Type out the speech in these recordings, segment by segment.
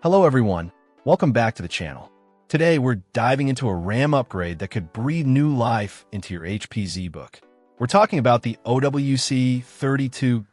Hello everyone, welcome back to the channel. Today we're diving into a RAM upgrade that could breathe new life into your HP ZBook. We're talking about the OWC 32GB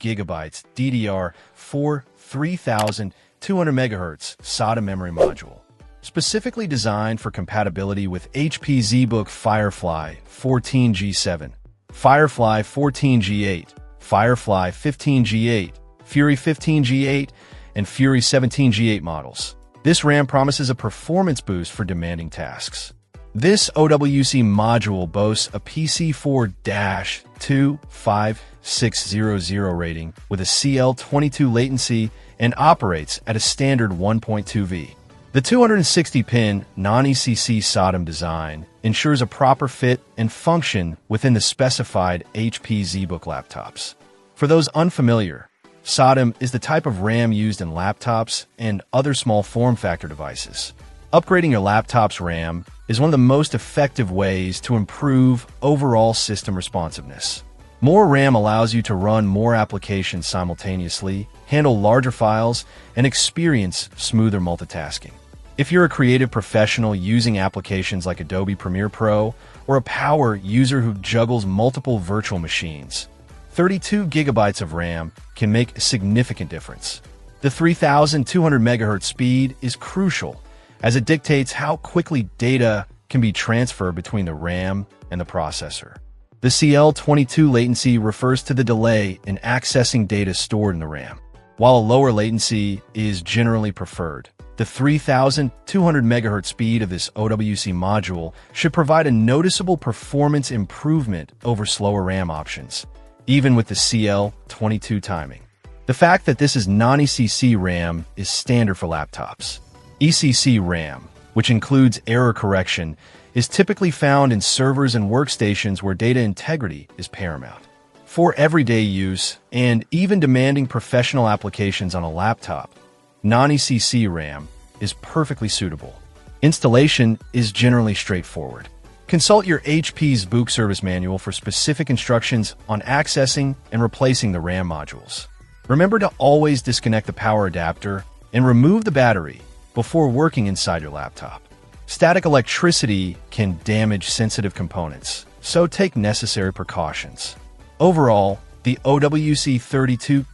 DDR4 3200MHz SODIMM memory module, specifically designed for compatibility with HP ZBook Firefly 14G7, Firefly 14G8, Firefly 15G8, Fury 15G8, and Fury 17G8 models. This RAM promises a performance boost for demanding tasks. This OWC module boasts a PC4-25600 rating with a CL22 latency and operates at a standard 1.2V. The 260-pin non-ECC SODIMM design ensures a proper fit and function within the specified HP ZBook laptops. For those unfamiliar, SODIMM is the type of RAM used in laptops and other small form factor devices. Upgrading your laptop's RAM is one of the most effective ways to improve overall system responsiveness. More RAM allows you to run more applications simultaneously, handle larger files, and experience smoother multitasking. If you're a creative professional using applications like Adobe Premiere Pro or a power user who juggles multiple virtual machines, 32 gigabytes of RAM can make a significant difference. The 3200 MHz speed is crucial as it dictates how quickly data can be transferred between the RAM and the processor. The CL22 latency refers to the delay in accessing data stored in the RAM. While a lower latency is generally preferred, the 3200 MHz speed of this OWC module should provide a noticeable performance improvement over slower RAM options, even with the CL22 timing. The fact that this is non-ECC RAM is standard for laptops. ECC RAM, which includes error correction, is typically found in servers and workstations where data integrity is paramount. For everyday use and even demanding professional applications on a laptop, non-ECC RAM is perfectly suitable. Installation is generally straightforward. Consult your HP's ZBook service manual for specific instructions on accessing and replacing the RAM modules. Remember to always disconnect the power adapter and remove the battery before working inside your laptop. Static electricity can damage sensitive components, so take necessary precautions. Overall, the OWC 32GB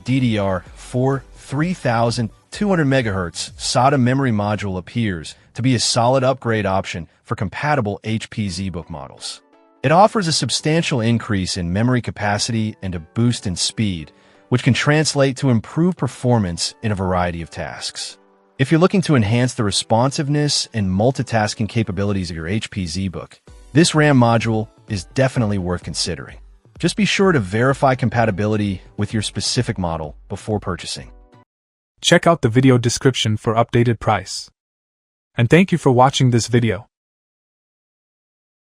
DDR4 3200 MHz SODIMM memory module appears to be a solid upgrade option for compatible HP ZBook models. It offers a substantial increase in memory capacity and a boost in speed, which can translate to improved performance in a variety of tasks. If you're looking to enhance the responsiveness and multitasking capabilities of your HP ZBook, this RAM module is definitely worth considering. Just be sure to verify compatibility with your specific model before purchasing. Check out the video description for updated price. And thank you for watching this video.